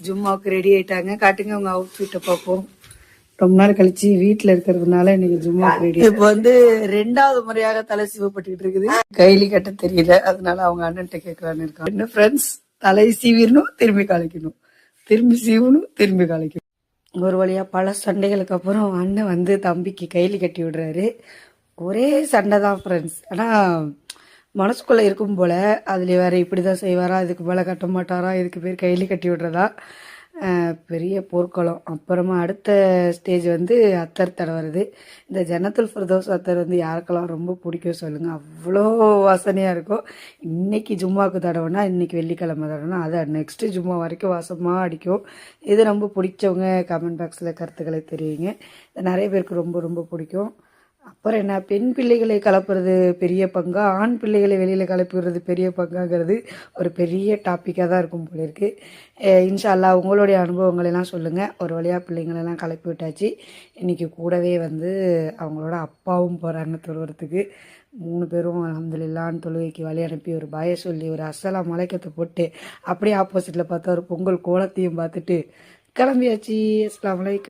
ஜும்மாவுக்கு ரெடி ஆயிட்டாங்க. காட்டுங்க உங்க அவுட்ஃபிட்டை பார்ப்போம். ரொம்ப நாள் கழிச்சு வீட்டுல இருக்கிறதுனால இன்னைக்கு ஜும்மாவுக்கு ரெடி. இப்போ வந்து 2வது முறையாக தலை சீவப்பட்டுக்கிட்டு இருக்குது. கைலி கட்ட தெரியல, அதனால அவங்க அண்ணன்ட்ட கேட்கலான்னு இருக்காங்க. என்ன ஃப்ரெண்ட்ஸ், தலை சீவிடணும், திரும்பி கலைக்கணும், திரும்பி சீவணும், திரும்பி கலைக்கணும். ஒரு வழியா பல சண்டைகளுக்கு அப்புறம் அண்ணன் வந்து தம்பிக்கு கைலி கட்டி விடுறாரு. ஒரே சண்டை தான் ஃப்ரெண்ட்ஸ். ஆனால் மனசுக்குள்ளே இருக்கும் போல் அதில் வேறு இப்படி தான் செய்வாரா, இதுக்கு மேலே கட்ட மாட்டாரா, இதுக்கு பேர் கையில் கட்டி விடுறதா, பெரிய போர்க்களம். அப்புறமா அடுத்த ஸ்டேஜ் வந்து அத்தர் தடவுறது. இந்த ஜன்னத்துல் ஃபிர்தௌஸ் அத்தர் வந்து யாருக்கெல்லாம் ரொம்ப பிடிக்கும் சொல்லுங்கள், அவ்வளோ வாசனையாக இருக்கும். இன்றைக்கி ஜும்மாவுக்கு தடவைனா, இன்றைக்கி வெள்ளிக்கிழமை தடவைனா, அது நெக்ஸ்ட்டு ஜும்மா வரைக்கும் வாசமாக அடிக்கும். இது ரொம்ப பிடிச்சவங்க கமெண்ட் பாக்ஸில் கருத்துக்களை தெரிவிங்க. இது நிறைய பேருக்கு ரொம்ப ரொம்ப பிடிக்கும். அப்புறம் என்ன, பெண் பிள்ளைகளை கலப்புறது பெரிய பங்கா, ஆண் பிள்ளைகளை வெளியில் கலப்புறது பெரிய பங்காங்கிறது ஒரு பெரிய டாப்பிக்காக தான் இருக்கும் போல இருக்குது. இன்ஷா அல்லாஹ் உங்களுடைய அனுபவங்களெல்லாம் சொல்லுங்கள். ஒரு வழியாக பிள்ளைங்களெல்லாம் கலப்பி விட்டாச்சு. இன்றைக்கி கூடவே வந்து அவங்களோட அப்பாவும் போகிறாங்க தொழுவுறதுக்கு. 3 பேரும் அல்ஹம்துலில்லாஹ்னு தொழுகைக்கு வழி அனுப்பி ஒரு பய சொல்லி ஒரு அஸ்ஸலாம் அலைக்கத்தை போட்டு அப்படியே ஆப்போசிட்டில் பார்த்தா ஒரு பொங்கல் கோலத்தையும் பார்த்துட்டு கிளம்பியாச்சு. அஸ்ஸலாமு அலைக்கும்.